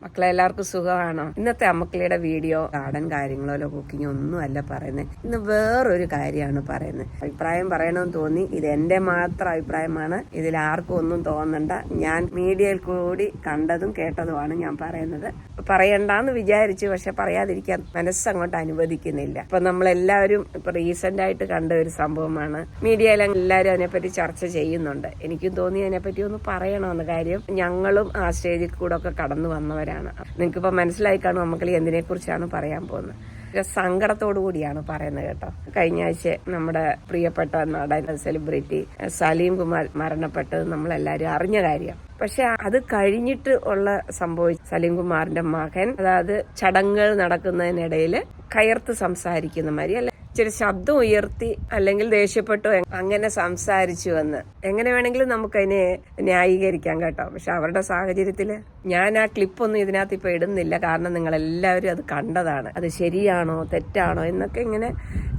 മക്കളെ എല്ലാവർക്കും സുഖമാണോ? ഇന്നത്തെ അമ്മക്കളിയുടെ വീഡിയോ ഗാർഡൻ കാര്യങ്ങളോ കുക്കിങ്ങോ ഒന്നും അല്ല പറയുന്നത്. ഇന്ന് വേറൊരു കാര്യമാണ് പറയുന്നത്. അഭിപ്രായം പറയണമെന്ന് തോന്നി. ഇത് എന്റെ മാത്രം അഭിപ്രായമാണ്. ഇതിൽ ആർക്കും ഒന്നും തോന്നണ്ട. ഞാൻ മീഡിയയിൽ കൂടി കണ്ടതും കേട്ടതുമാണ് ഞാൻ പറയുന്നത്. പറയണ്ടെന്ന് വിചാരിച്ചു, പക്ഷെ പറയാതിരിക്കാൻ മനസ്സങ്ങോട്ട് അനുവദിക്കുന്നില്ല. ഇപ്പൊ നമ്മളെല്ലാവരും ഇപ്പൊ റീസെന്റ് ആയിട്ട് കണ്ട ഒരു സംഭവമാണ്. മീഡിയയിൽ എല്ലാവരും അതിനെപ്പറ്റി ചർച്ച ചെയ്യുന്നുണ്ട്. എനിക്കും തോന്നി അതിനെപ്പറ്റി ഒന്ന് പറയണമെന്ന്. കാര്യം ഞങ്ങളും ആ സ്റ്റേജിൽ കൂടെ ഒക്കെ കടന്നു വന്നവരാണ്. നിങ്ങൾക്കിപ്പോ മനസ്സിലായി കാണും മക്കളി എന്തിനെ കുറിച്ചാണ് പറയാൻ പോകുന്നത്. സങ്കടത്തോടു കൂടിയാണ് പറയുന്നത് കേട്ടോ. കഴിഞ്ഞ ആഴ്ച നമ്മുടെ പ്രിയപ്പെട്ട നടൻ സെലിബ്രിറ്റി സലീം കുമാർ മരണപ്പെട്ടത് നമ്മളെല്ലാരും അറിഞ്ഞ കാര്യം. പക്ഷെ അത് കഴിഞ്ഞിട്ട് ഉള്ള സംഭവിച്ച സലീം കുമാറിന്റെ മകൻ, അതായത് ചടങ്ങുകൾ നടക്കുന്നതിനിടയിൽ കയർത്ത് സംസാരിക്കുന്ന മാതിരി അല്ലെ, ഇച്ചിരി ശബ്ദം ഉയർത്തി അല്ലെങ്കിൽ ദേഷ്യപ്പെട്ടോ അങ്ങനെ സംസാരിച്ചു എന്ന് എങ്ങനെ വേണമെങ്കിലും നമുക്കതിനെ ന്യായീകരിക്കാം കേട്ടോ. പക്ഷെ അവരുടെ സാഹചര്യത്തില് ഞാൻ ആ ക്ലിപ്പൊന്നും ഇതിനകത്ത് ഇപ്പൊ ഇടുന്നില്ല. കാരണം നിങ്ങൾ എല്ലാവരും അത് കണ്ടതാണ്. അത് ശരിയാണോ തെറ്റാണോ എന്നൊക്കെ ഇങ്ങനെ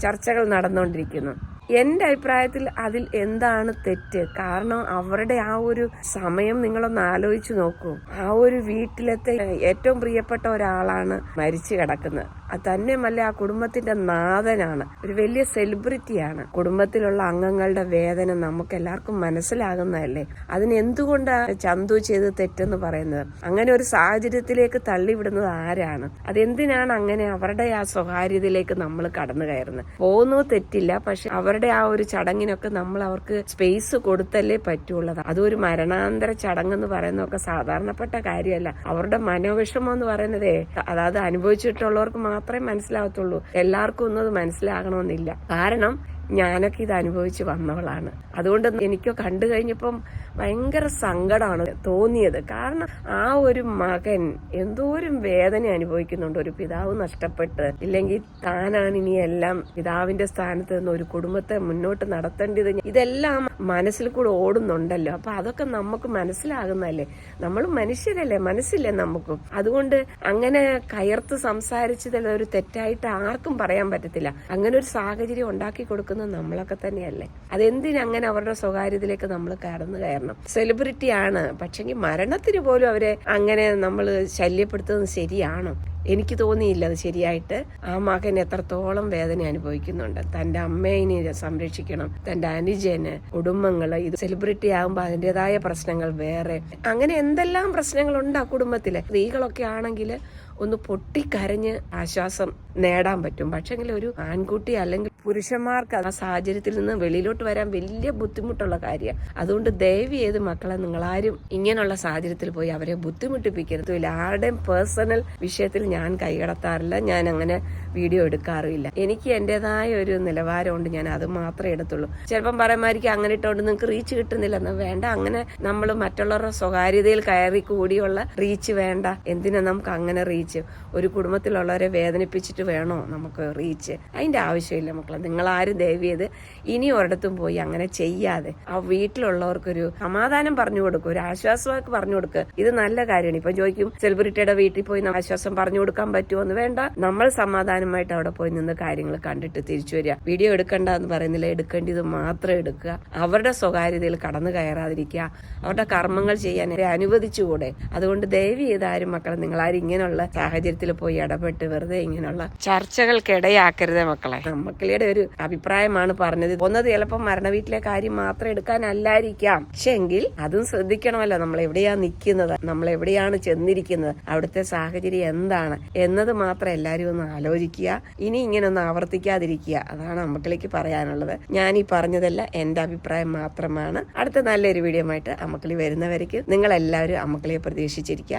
ചർച്ചകൾ നടന്നുകൊണ്ടിരിക്കുന്നു. എന്റെ അഭിപ്രായത്തിൽ അതിൽ എന്താണ് തെറ്റ്? കാരണം അവരുടെ ആ ഒരു സമയം നിങ്ങളൊന്ന് ആലോചിച്ചു നോക്കൂ. ആ ഒരു വീട്ടിലത്തെ ഏറ്റവും പ്രിയപ്പെട്ട ഒരാളാണ് മരിച്ചു കിടക്കുന്നത്. അത് തന്നെയുമല്ല, ആ കുടുംബത്തിന്റെ നാഥനാണ്, ഒരു വലിയ സെലിബ്രിറ്റിയാണ്. കുടുംബത്തിലുള്ള അംഗങ്ങളുടെ വേദന നമുക്ക് എല്ലാവർക്കും മനസ്സിലാകുന്നതല്ലേ. അതിന് എന്തുകൊണ്ടാ ചന്തു ചെയ്ത് തെറ്റെന്ന് പറയുന്നത്? അങ്ങനെ ഒരു സാഹചര്യത്തിലേക്ക് തള്ളിവിടുന്നത് ആരാണ്? അതെന്തിനാണ് അങ്ങനെ അവരുടെ ആ സ്വകാര്യതയിലേക്ക് നമ്മൾ കടന്നു കയറുന്നത്? പോകുന്നത് തെറ്റില്ല, പക്ഷെ അവരുടെ ആ ഒരു ചടങ്ങിനൊക്കെ നമ്മൾ അവർക്ക് സ്പേസ് കൊടുത്തല്ലേ പറ്റുള്ളൂ. അതൊരു മരണാന്തര ചടങ്ങെന്ന് പറയുന്നതൊക്കെ സാധാരണപ്പെട്ട കാര്യമല്ല. അവരുടെ മനോവിഷമം എന്ന് പറയുന്നതേ അതായത് അനുഭവിച്ചിട്ടുള്ളവർക്ക് മാത്രമേ മനസ്സിലാകത്തുള്ളൂ. എല്ലാവർക്കും ഒന്നും അത് മനസ്സിലാകണമെന്നില്ല. കാരണം ഞാനൊക്കെ ഇത് അനുഭവിച്ച് വന്നവളാണ്. അതുകൊണ്ട് എനിക്കോ കണ്ടു കഴിഞ്ഞപ്പം ഭയങ്കര സങ്കടമാണ് തോന്നിയത്. കാരണം ആ ഒരു മകൻ എന്തോരം വേദന അനുഭവിക്കുന്നുണ്ട്. ഒരു പിതാവ് നഷ്ടപ്പെട്ട്, ഇല്ലെങ്കിൽ താനാണ് ഇനി എല്ലാം പിതാവിന്റെ സ്ഥാനത്ത് നിന്ന് ഒരു കുടുംബത്തെ മുന്നോട്ട് നടത്തേണ്ടത്. ഇതെല്ലാം മനസ്സിൽ കൂടെ ഓടുന്നുണ്ടല്ലോ. അപ്പൊ അതൊക്കെ നമുക്ക് മനസ്സിലാകുന്നതല്ലേ. നമ്മൾ മനുഷ്യരല്ലേ, മനസ്സില്ലേ നമുക്കും. അതുകൊണ്ട് അങ്ങനെ കയർത്ത് സംസാരിച്ചതിൽ ഒരു തെറ്റായിട്ട് ആർക്കും പറയാൻ പറ്റത്തില്ല. അങ്ങനെ ഒരു സാഹചര്യം ഉണ്ടാക്കി കൊടുക്കുന്ന നമ്മളൊക്കെ തന്നെയല്ലേ. അതെന്തിനങ്ങനെ അവരുടെ സ്വകാര്യതയിലേക്ക് നമ്മൾ കടന്നു കയറണം? സെലിബ്രിറ്റിയാണ്, പക്ഷെങ്കിൽ മരണത്തിന് പോലും അവരെ അങ്ങനെ നമ്മൾ ശല്യപ്പെടുത്തുന്നത് ശരിയാണോ? എനിക്ക് തോന്നിയില്ല അത് ശരിയായിട്ട്. ആ മകൻ എത്രത്തോളം വേദന അനുഭവിക്കുന്നുണ്ട്. തന്റെ അമ്മയെ സംരക്ഷിക്കണം, തന്റെ അനുജന്, കുടുംബങ്ങള്. ഇത് സെലിബ്രിറ്റി ആകുമ്പോ അതിൻ്റെതായ പ്രശ്നങ്ങൾ വേറെ, അങ്ങനെ എന്തെല്ലാം പ്രശ്നങ്ങളുണ്ട് ആ കുടുംബത്തില്. സ്ത്രീകളൊക്കെ ആണെങ്കിൽ ഒന്ന് പൊട്ടിക്കരഞ്ഞ് ആശ്വാസം നേടാൻ പറ്റും. പക്ഷെങ്കിൽ ഒരു ആൺകുട്ടി അല്ലെങ്കിൽ പുരുഷന്മാർക്ക് ആ സാഹചര്യത്തിൽ നിന്ന് വെളിയിലോട്ട് വരാൻ വലിയ ബുദ്ധിമുട്ടുള്ള കാര്യമാണ്. അതുകൊണ്ട് ദയവ് ചെയ്ത് മക്കളെ, നിങ്ങളാരും ഇങ്ങനെയുള്ള സാഹചര്യത്തിൽ പോയി അവരെ ബുദ്ധിമുട്ടിപ്പിക്കരുത്. ആരുടെയും പേഴ്സണൽ വിഷയത്തിൽ ഞാൻ കൈകടത്താറില്ല. ഞാൻ അങ്ങനെ വീഡിയോ എടുക്കാറില്ല. എനിക്ക് എന്റേതായ ഒരു നിലവാരമുണ്ട്. ഞാൻ അത് മാത്രമേ എടുത്തുള്ളൂ. ചിലപ്പം പറയുമായിരിക്കും അങ്ങനെ ഇട്ടുകൊണ്ട് നിങ്ങൾക്ക് റീച്ച് കിട്ടുന്നില്ലെന്ന്. വേണ്ട, അങ്ങനെ നമ്മൾ മറ്റുള്ളവരുടെ സ്വകാര്യതയിൽ കയറി കൂടിയുള്ള റീച്ച് വേണ്ട. എന്തിനാ നമുക്ക് അങ്ങനെ റീച്ച്? ഒരു കുടുംബത്തിലുള്ളവരെ വേദനിപ്പിച്ചിട്ട് വേണോ നമുക്ക് റീച്ച്? അതിന്റെ ആവശ്യമില്ല മക്കളെ. നിങ്ങളാരും ദയവ് ചെയ്ത് ഇനി ഒരിടത്തും പോയി അങ്ങനെ ചെയ്യാതെ ആ വീട്ടിലുള്ളവർക്കൊരു സമാധാനം പറഞ്ഞു കൊടുക്കും, ഒരു ആശ്വാസവാക്ക് പറഞ്ഞു കൊടുക്കുക. ഇത് നല്ല കാര്യമാണ്. ഇപ്പൊ ചോദിക്കും, സെലിബ്രിറ്റിയുടെ വീട്ടിൽ പോയി ആശ്വാസം പറഞ്ഞു കൊടുക്കാൻ പറ്റുമോ എന്ന്. വേണ്ട, നമ്മൾ സമാധാനമായിട്ട് അവിടെ പോയി നിന്ന് കാര്യങ്ങൾ കണ്ടിട്ട് തിരിച്ചു വരിക. വീഡിയോ എടുക്കണ്ട എന്ന് പറയുന്നില്ല, എടുക്കേണ്ടത് മാത്രം എടുക്കുക. അവരുടെ സ്വകാര്യതയിൽ കടന്നു കയറാതിരിക്കുക. അവരുടെ കർമ്മങ്ങൾ ചെയ്യാൻ അനുവദിച്ചുകൂടെ? അതുകൊണ്ട് ദയവ് ചെയ്താരും മക്കളെ, നിങ്ങളാരും ഇങ്ങനെയുള്ള സാഹചര്യത്തിൽ പോയി ഇടപെട്ട് വെറുതെ ഇങ്ങനെയുള്ള ചർച്ചകൾക്കിടയാക്കരുത് മക്കളെ. മക്കളുടെ ഒരു അഭിപ്രായമാണ് പറഞ്ഞത്. ഒന്നത് ചിലപ്പോൾ മരണ വീട്ടിലെ കാര്യം മാത്രം എടുക്കാനല്ലായിരിക്കാം. പക്ഷെ എങ്കിൽ അതും ശ്രദ്ധിക്കണമല്ലോ. നമ്മൾ എവിടെയാ നിൽക്കുന്നത്, നമ്മൾ എവിടെയാണ് ചെന്നിരിക്കുന്നത്, അവിടുത്തെ സാഹചര്യം എന്താണ് എന്നത് മാത്രം എല്ലാവരും ഒന്ന് ആലോചിക്കുക. ഇനി ഇങ്ങനെ ഒന്ന് ആവർത്തിക്കാതിരിക്കുക. അതാണ് അമ്മക്കളിക്ക് പറയാനുള്ളത്. ഞാൻ ഈ പറഞ്ഞതല്ല, എന്റെ അഭിപ്രായം മാത്രമാണ്. അടുത്ത നല്ലൊരു വീഡിയോ ആയിട്ട് അമ്മക്കളി വരുന്നവരേക്ക് നിങ്ങൾ എല്ലാവരും അമ്മക്കളിയെ പ്രതീക്ഷിച്ചിരിക്കുക.